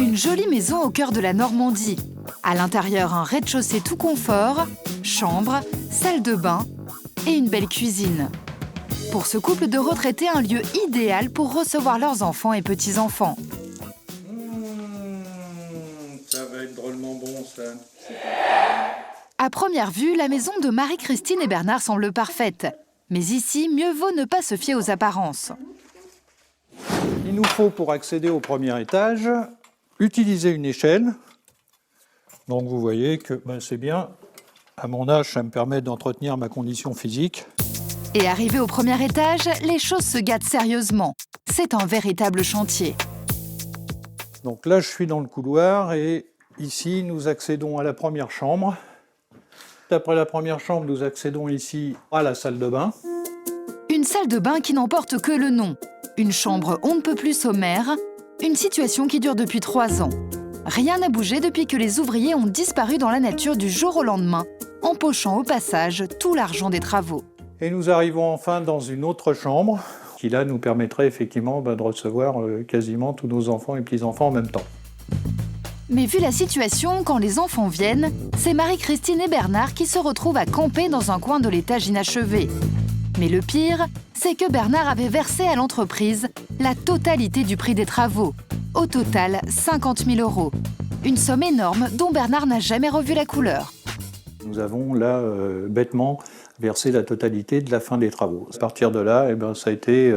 Une jolie maison au cœur de la Normandie. À l'intérieur, un rez-de-chaussée tout confort, chambre, salle de bain et une belle cuisine. Pour ce couple de retraités, un lieu idéal pour recevoir leurs enfants et petits-enfants. Ça va être drôlement bon, ça. À première vue, la maison de Marie-Christine et Bernard semble parfaite. Mais ici, mieux vaut ne pas se fier aux apparences. Il nous faut, pour accéder au premier étage, utiliser une échelle. Donc vous voyez que c'est bien. À mon âge, ça me permet d'entretenir ma condition physique. Et arrivé au premier étage, les choses se gâtent sérieusement. C'est un véritable chantier. Donc là, je suis dans le couloir et ici, nous accédons à la première chambre. Après la première chambre, nous accédons ici à la salle de bain. Une salle de bain qui n'en porte que le nom. Une chambre on ne peut plus sommaire. Une situation qui dure depuis 3 ans. Rien n'a bougé depuis que les ouvriers ont disparu dans la nature du jour au lendemain, empochant au passage tout l'argent des travaux. Et nous arrivons enfin dans une autre chambre qui là nous permettrait effectivement de recevoir quasiment tous nos enfants et petits-enfants en même temps. Mais vu la situation, quand les enfants viennent, c'est Marie-Christine et Bernard qui se retrouvent à camper dans un coin de l'étage inachevé. Mais le pire, c'est que Bernard avait versé à l'entreprise la totalité du prix des travaux. Au total, 50 000 €. Une somme énorme dont Bernard n'a jamais revu la couleur. Nous avons là, bêtement, versé la totalité de la fin des travaux. À partir de là, ça a été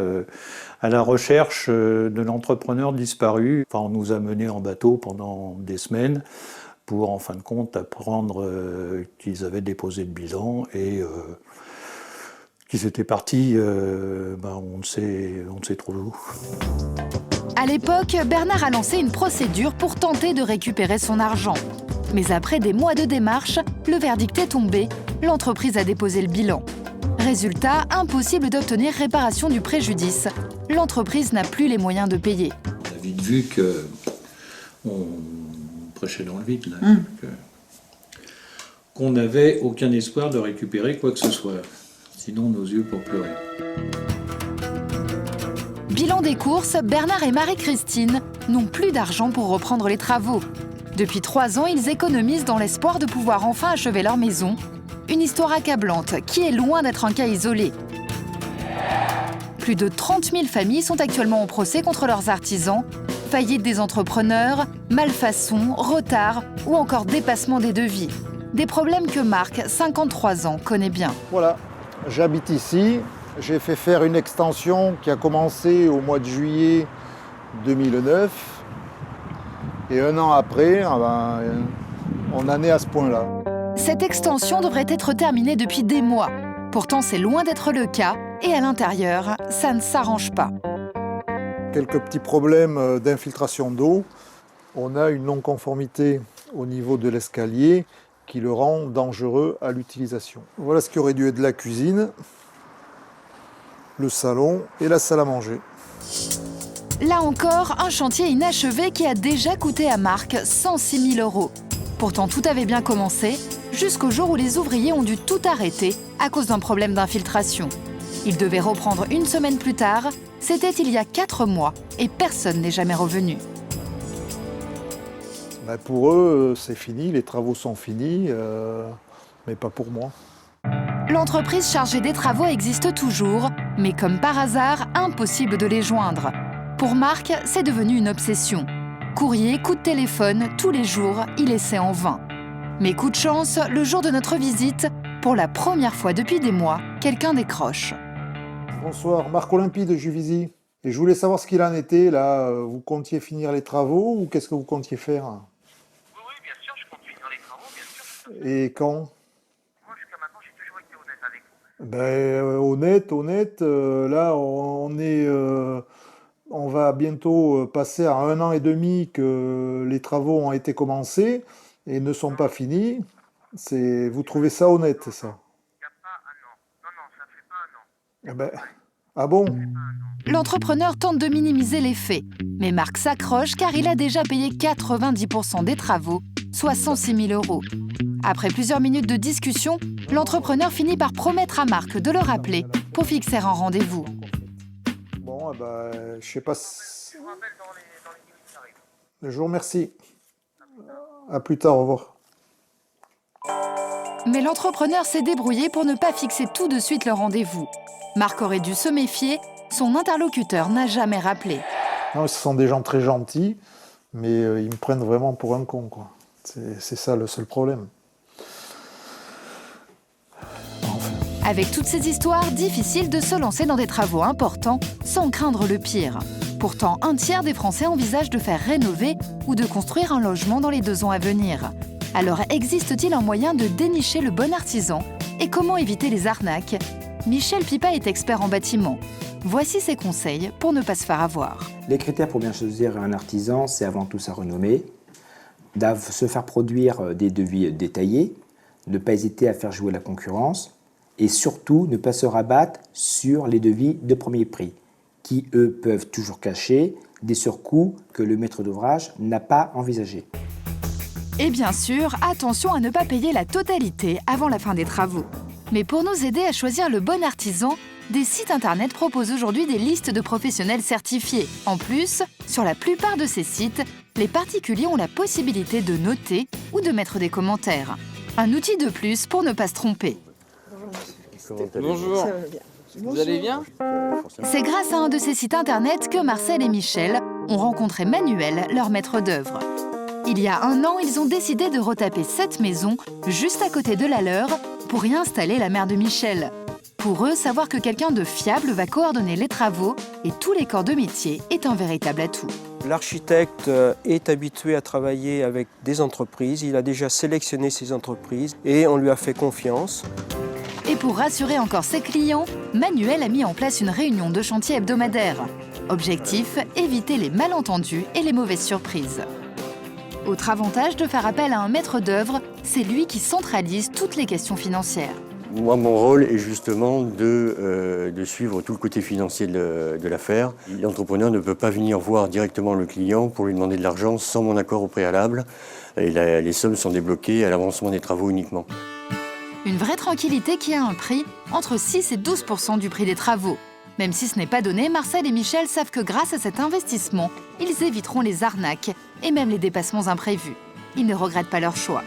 à la recherche de l'entrepreneur disparu. Enfin, on nous a menés en bateau pendant des semaines pour, en fin de compte, apprendre qu'ils avaient déposé le bilan et qu'ils étaient partis, on ne sait trop où. À l'époque, Bernard a lancé une procédure pour tenter de récupérer son argent. Mais après des mois de démarches, le verdict est tombé, l'entreprise a déposé le bilan. Résultat, impossible d'obtenir réparation du préjudice. L'entreprise n'a plus les moyens de payer. On a vite vu qu'on prêchait dans le vide, là, qu'on n'avait aucun espoir de récupérer quoi que ce soit. Sinon, nos yeux pour pleurer. Bilan des courses, Bernard et Marie-Christine n'ont plus d'argent pour reprendre les travaux. Depuis 3 ans, ils économisent dans l'espoir de pouvoir enfin achever leur maison. Une histoire accablante qui est loin d'être un cas isolé. Plus de 30 000 familles sont actuellement en procès contre leurs artisans. Faillite des entrepreneurs, malfaçons, retards ou encore dépassement des devis. Des problèmes que Marc, 53 ans, connaît bien. Voilà, j'habite ici. J'ai fait faire une extension qui a commencé au mois de juillet 2009. Et 1 an après, on en est à ce point-là. Cette extension devrait être terminée depuis des mois. Pourtant, c'est loin d'être le cas. Et à l'intérieur, ça ne s'arrange pas. Quelques petits problèmes d'infiltration d'eau. On a une non-conformité au niveau de l'escalier qui le rend dangereux à l'utilisation. Voilà ce qui aurait dû être la cuisine, le salon et la salle à manger. Là encore, un chantier inachevé qui a déjà coûté à Marc 106 000 €. Pourtant, tout avait bien commencé, jusqu'au jour où les ouvriers ont dû tout arrêter à cause d'un problème d'infiltration. Ils devaient reprendre 1 semaine plus tard, c'était il y a 4 mois, et personne n'est jamais revenu. Pour eux, c'est fini, les travaux sont finis, mais pas pour moi. L'entreprise chargée des travaux existe toujours, mais comme par hasard, impossible de les joindre. Pour Marc, c'est devenu une obsession. Courrier, coup de téléphone, tous les jours, il essaie en vain. Mais coup de chance, le jour de notre visite, pour la première fois depuis des mois, quelqu'un décroche. Bonsoir, Marc Olympie de Juvisy. Et je voulais savoir ce qu'il en était, là. Vous comptiez finir les travaux ou qu'est-ce que vous comptiez faire? Oui, bien sûr, je compte finir les travaux, bien sûr. Et quand? Moi, jusqu'à maintenant, j'ai toujours été honnête avec vous. Honnête, là, on va bientôt passer à 1 an et demi que les travaux ont été commencés et ne sont pas finis. Vous trouvez ça honnête, ça? Il n'y a pas un an. Non, ça fait pas 1 an. Ah bon? L'entrepreneur tente de minimiser les faits, mais Marc s'accroche car il a déjà payé 90% des travaux, soit 106 000 €. Après plusieurs minutes de discussion, l'entrepreneur finit par promettre à Marc de le rappeler pour fixer un rendez-vous. Bon, je sais pas. Je vous rappelle dans les minutes qui arrivent. Je vous remercie. À plus tard, au revoir. Mais l'entrepreneur s'est débrouillé pour ne pas fixer tout de suite le rendez-vous. Marc aurait dû se méfier, son interlocuteur n'a jamais rappelé. Non, ce sont des gens très gentils, mais ils me prennent vraiment pour un con, quoi. C'est ça le seul problème. Enfin. Avec toutes ces histoires, difficile de se lancer dans des travaux importants sans craindre le pire. Pourtant, un tiers des Français envisagent de faire rénover ou de construire un logement dans les 2 ans à venir. Alors, existe-t-il un moyen de dénicher le bon artisan? Et comment éviter les arnaques? Michel Pipa est expert en bâtiment. Voici ses conseils pour ne pas se faire avoir. Les critères pour bien choisir un artisan, c'est avant tout sa renommée, se faire produire des devis détaillés, ne pas hésiter à faire jouer la concurrence et surtout ne pas se rabattre sur les devis de premier prix qui, eux, peuvent toujours cacher des surcoûts que le maître d'ouvrage n'a pas envisagés. Et bien sûr, attention à ne pas payer la totalité avant la fin des travaux. Mais pour nous aider à choisir le bon artisan, des sites internet proposent aujourd'hui des listes de professionnels certifiés. En plus, sur la plupart de ces sites, les particuliers ont la possibilité de noter ou de mettre des commentaires. Un outil de plus pour ne pas se tromper. Bonjour. Vous allez bien? C'est grâce à un de ces sites internet que Marcel et Michel ont rencontré Manuel, leur maître d'œuvre. Il y a 1 an, ils ont décidé de retaper cette maison juste à côté de la leur pour y installer la mère de Michel. Pour eux, savoir que quelqu'un de fiable va coordonner les travaux et tous les corps de métier est un véritable atout. L'architecte est habitué à travailler avec des entreprises. Il a déjà sélectionné ces entreprises et on lui a fait confiance. Et pour rassurer encore ses clients, Manuel a mis en place une réunion de chantier hebdomadaire. Objectif, éviter les malentendus et les mauvaises surprises. Autre avantage de faire appel à un maître d'œuvre, c'est lui qui centralise toutes les questions financières. Moi, mon rôle est justement de suivre tout le côté financier de l'affaire. L'entrepreneur ne peut pas venir voir directement le client pour lui demander de l'argent sans mon accord au préalable. Et les sommes sont débloquées à l'avancement des travaux uniquement. Une vraie tranquillité qui a un prix, entre 6 et 12% du prix des travaux. Même si ce n'est pas donné, Marcel et Michel savent que grâce à cet investissement, ils éviteront les arnaques et même les dépassements imprévus. Ils ne regrettent pas leur choix.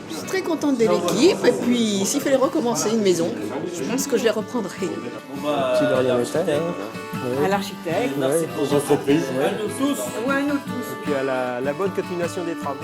Je suis très contente de l'équipe et puis s'il fallait recommencer une maison, je pense que je les reprendrai. Petit dernier message. À l'architecte, Aux entreprises. ou à nous tous. Et puis à la bonne continuation des travaux.